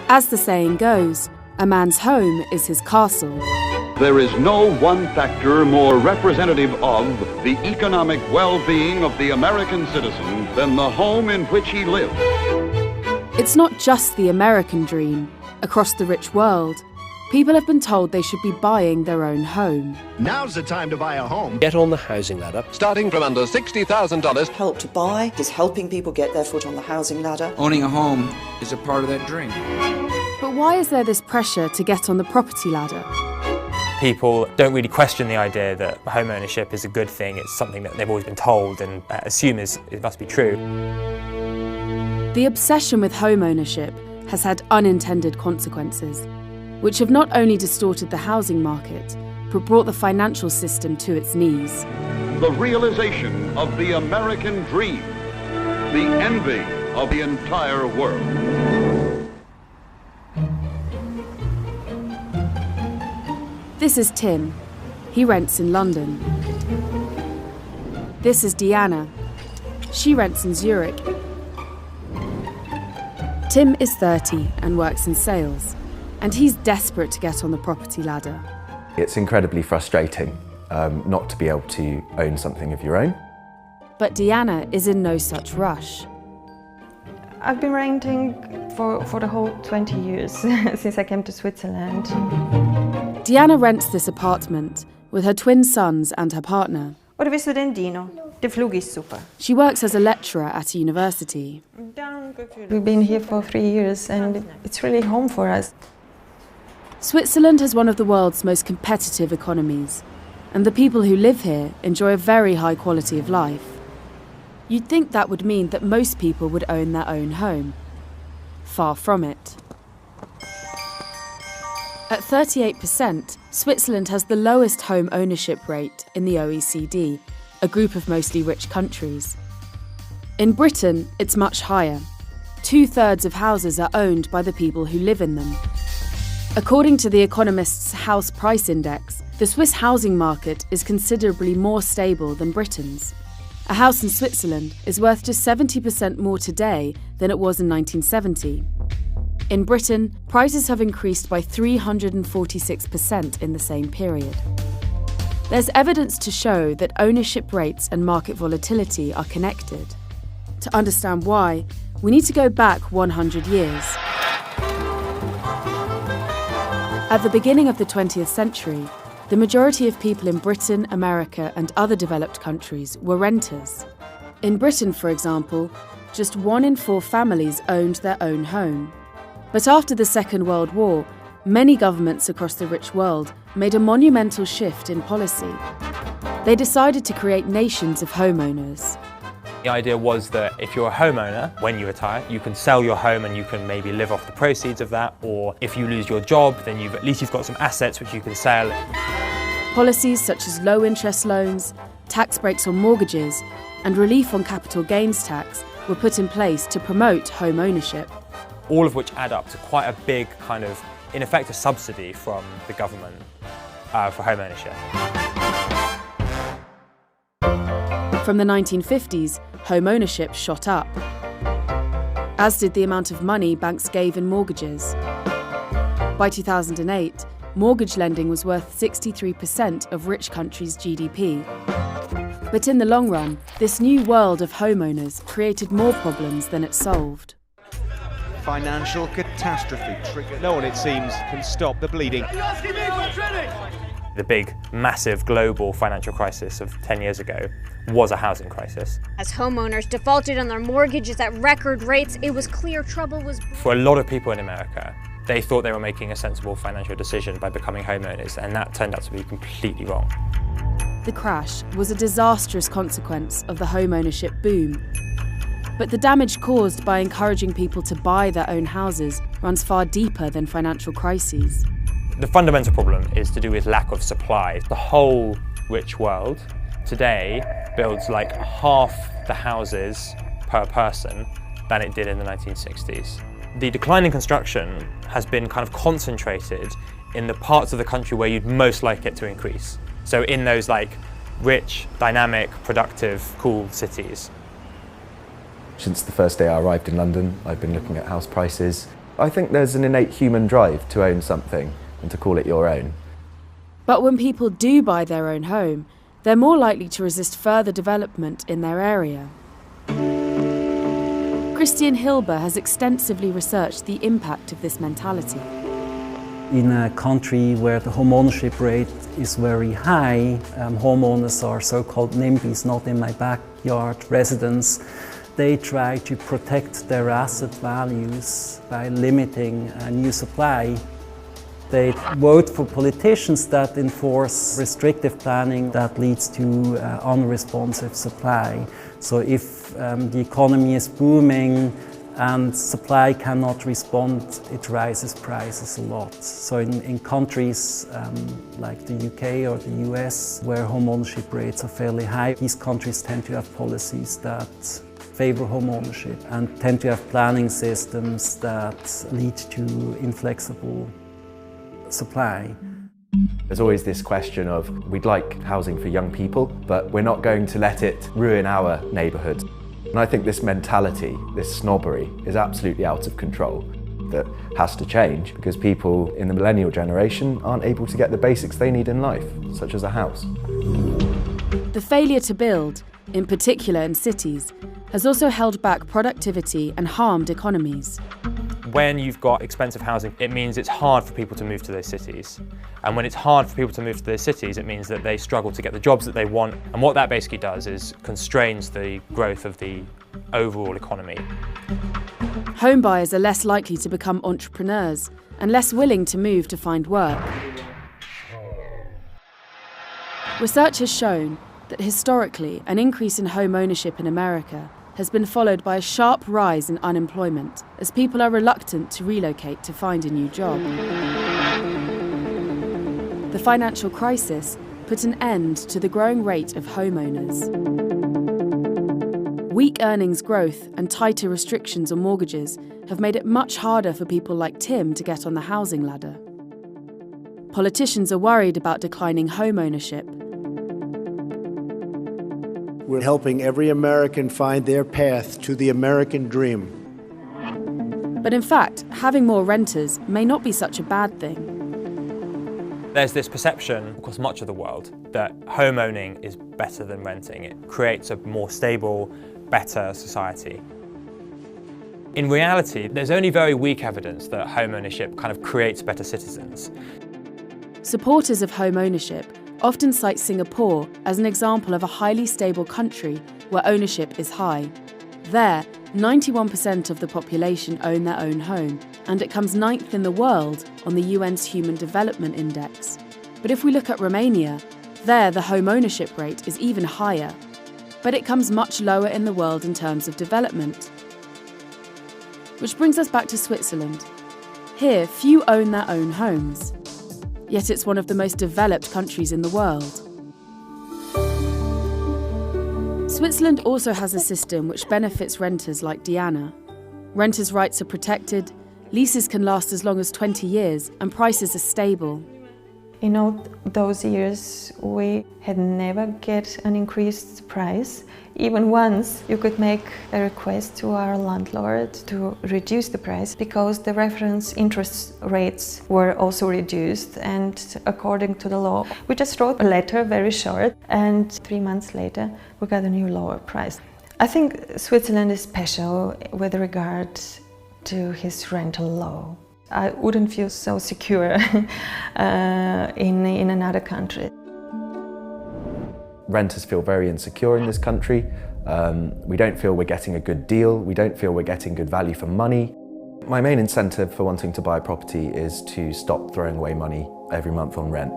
As the saying goes, a man's home is his castle. There is no one factor more representative of the economic well-being of the American citizen than the home in which he lives. It's not just the American dream. Across the rich world, people have been told they should be buying their own home. Now's the time to buy a home. Get on the housing ladder. Starting from under $60,000. Help to Buy is helping people get their foot on the housing ladder. Owning a home is a part of that dream. But why is there this pressure to get on the property ladder? People don't really question the idea that home ownership is a good thing. It's something that they've always been told and assume it must be true. The obsession with home ownership has had unintended consequences, which have not only distorted the housing market, but brought the financial system to its knees. The realization of the American dream, the envy of the entire world. This is Tim. He rents in London. This is Diana. She rents in Zurich. Tim is 30 and works in sales, and he's desperate to get on the property ladder. It's incredibly frustrating not to be able to own something of your own. But Diana is in no such rush. I've been renting for the whole 20 years since I came to Switzerland. Diana rents this apartment with her twin sons and her partner. Oder bist du denn Dino? Der Flug ist super. She works as a lecturer at a university. We've been here for 3 years and it's really home for us. Switzerland has one of the world's most competitive economies, and the people who live here enjoy a very high quality of life. You'd think that would mean that most people would own their own home. Far from it. At 38%, Switzerland has the lowest home ownership rate in the OECD, a group of mostly rich countries. In Britain, it's much higher. 2/3 of houses are owned by the people who live in them. According to the Economist's House Price Index, the Swiss housing market is considerably more stable than Britain's. A house in Switzerland is worth just 70% more today than it was in 1970. In Britain, prices have increased by 346% in the same period. There's evidence to show that ownership rates and market volatility are connected. To understand why, we need to go back 100 years. At the beginning of the 20th century, the majority of people in Britain, America, and other developed countries were renters. In Britain, for example, just 1 in 4 families owned their own home. But after the Second World War, many governments across the rich world made a monumental shift in policy. They decided to create nations of homeowners. The idea was that if you're a homeowner, when you retire, you can sell your home and you can maybe live off the proceeds of that, or if you lose your job, then at least you've got some assets which you can sell. Policies such as low interest loans, tax breaks on mortgages, and relief on capital gains tax were put in place to promote home ownership. All of which add up to quite a big kind of, in effect, a subsidy from the government for home ownership. From the 1950s, home ownership shot up, as did the amount of money banks gave in mortgages. By 2008, mortgage lending was worth 63% of rich countries' GDP. But in the long run, this new world of homeowners created more problems than it solved. Financial catastrophe triggered. No one, it seems, can stop the bleeding. The big, massive global financial crisis of 10 years ago was a housing crisis. As homeowners defaulted on their mortgages at record rates, it was clear trouble was... For a lot of people in America, they thought they were making a sensible financial decision by becoming homeowners, and that turned out to be completely wrong. The crash was a disastrous consequence of the home ownership boom. But the damage caused by encouraging people to buy their own houses runs far deeper than financial crises. The fundamental problem is to do with lack of supply. The whole rich world today builds like half the houses per person than it did in the 1960s. The decline in construction has been kind of concentrated in the parts of the country where you'd most like it to increase. So in those like rich, dynamic, productive, cool cities. Since the first day I arrived in London, I've been looking at house prices. I think there's an innate human drive to own something and to call it your own. But when people do buy their own home, they're more likely to resist further development in their area. Christian Hilber has extensively researched the impact of this mentality. In a country where the home ownership rate is very high, homeowners are so-called NIMBYs, not in my backyard residents. They try to protect their asset values by limiting new supply. They vote for politicians that enforce restrictive planning that leads to unresponsive supply. So if the economy is booming and supply cannot respond, it raises prices a lot. So in countries like the UK or the US, where home ownership rates are fairly high, these countries tend to have policies that favor home ownership and tend to have planning systems that lead to inflexible supply. There's always this question of, we'd like housing for young people, but we're not going to let it ruin our neighbourhood. And I think this mentality, this snobbery, is absolutely out of control. That has to change because people in the millennial generation aren't able to get the basics they need in life, such as a house. The failure to build, in particular in cities, has also held back productivity and harmed economies. When you've got expensive housing, it means it's hard for people to move to those cities. And when it's hard for people to move to those cities, it means that they struggle to get the jobs that they want. And what that basically does is constrains the growth of the overall economy. Home buyers are less likely to become entrepreneurs and less willing to move to find work. Research has shown that historically, an increase in home ownership in America has been followed by a sharp rise in unemployment as people are reluctant to relocate to find a new job. The financial crisis put an end to the growing rate of homeowners. Weak earnings growth and tighter restrictions on mortgages have made it much harder for people like Tim to get on the housing ladder. Politicians are worried about declining home ownership. We're helping every American find their path to the American dream. But in fact, having more renters may not be such a bad thing. There's this perception across much of the world that home owning is better than renting. It creates a more stable, better society. In reality, there's only very weak evidence that home ownership kind of creates better citizens. Supporters of home ownership often cite Singapore as an example of a highly stable country where ownership is high. There, 91% of the population own their own home, and it comes 9th in the world on the UN's Human Development Index. But if we look at Romania, there the home ownership rate is even higher, but it comes much lower in the world in terms of development. Which brings us back to Switzerland. Here, few own their own homes. Yet it's one of the most developed countries in the world. Switzerland also has a system which benefits renters like Diana. Renters' rights are protected, leases can last as long as 20 years, and prices are stable. In all those years, we had never get an increased price. Even once, you could make a request to our landlord to reduce the price because the reference interest rates were also reduced, and according to the law, we just wrote a letter, very short, and 3 months later, we got a new lower price. I think Switzerland is special with regard to his rental law. I wouldn't feel so secure in another country. Renters feel very insecure in this country. We don't feel we're getting a good deal. We don't feel we're getting good value for money. My main incentive for wanting to buy a property is to stop throwing away money every month on rent.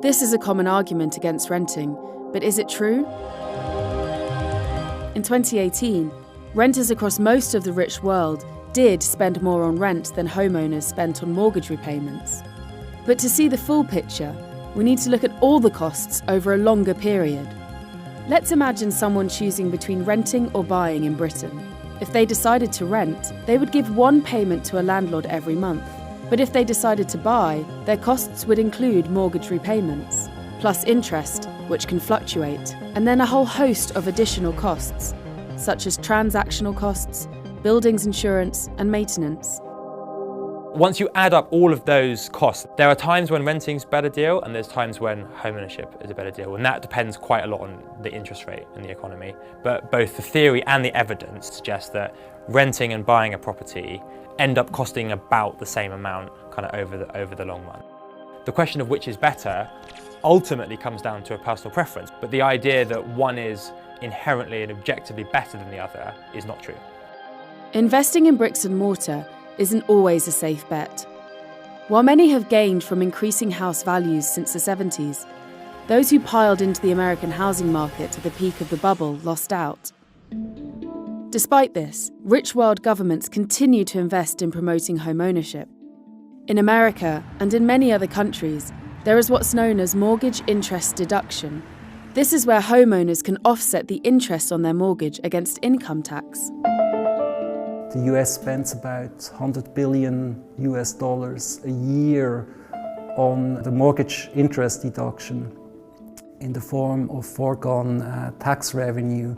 This is a common argument against renting, but is it true? In 2018, renters across most of the rich world did spend more on rent than homeowners spent on mortgage repayments. But to see the full picture, we need to look at all the costs over a longer period. Let's imagine someone choosing between renting or buying in Britain. If they decided to rent, they would give one payment to a landlord every month. But if they decided to buy, their costs would include mortgage repayments, plus interest, which can fluctuate, and then a whole host of additional costs, such as transactional costs, buildings insurance, and maintenance. Once you add up all of those costs, there are times when renting's a better deal and there's times when home ownership is a better deal, and that depends quite a lot on the interest rate and the economy. But both the theory and the evidence suggest that renting and buying a property end up costing about the same amount kind of over the long run. The question of which is better ultimately comes down to a personal preference, but the idea that one is inherently and objectively better than the other is not true. Investing in bricks and mortar isn't always a safe bet. While many have gained from increasing house values since the 70s, those who piled into the American housing market at the peak of the bubble lost out. Despite this, rich world governments continue to invest in promoting home ownership. In America, and in many other countries, there is what's known as mortgage interest deduction. This is where homeowners can offset the interest on their mortgage against income tax. The US spends about $100 billion a year on the mortgage interest deduction in the form of foregone tax revenue,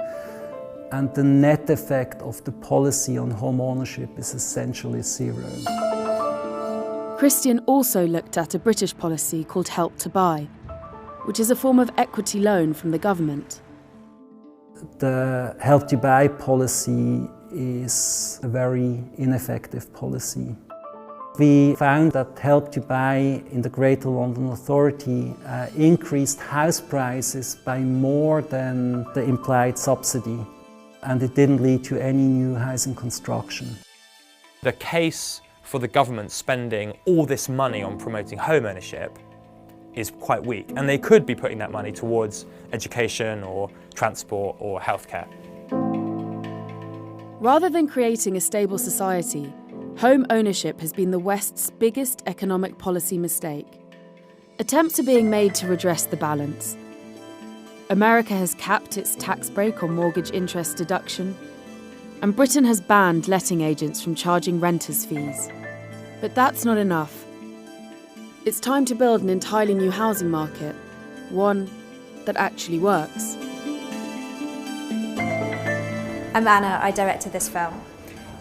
and the net effect of the policy on home ownership is essentially zero. Christian also looked at a British policy called Help to Buy, which is a form of equity loan from the government. The Help to Buy policy is a very ineffective policy. We found that Help to Buy in the Greater London Authority increased house prices by more than the implied subsidy, and it didn't lead to any new housing construction. The case for the government spending all this money on promoting home ownership is quite weak, and they could be putting that money towards education or transport or healthcare. Rather than creating a stable society, home ownership has been the West's biggest economic policy mistake. Attempts are being made to redress the balance. America has capped its tax break on mortgage interest deduction, and Britain has banned letting agents from charging renters' fees. But that's not enough. It's time to build an entirely new housing market, one that actually works. I'm Anna, I directed this film.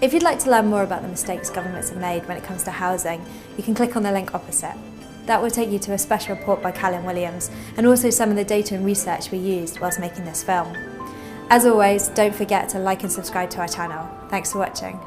If you'd like to learn more about the mistakes governments have made when it comes to housing, you can click on the link opposite. That will take you to a special report by Callum Williams and also some of the data and research we used whilst making this film. As always, don't forget to like and subscribe to our channel. Thanks for watching.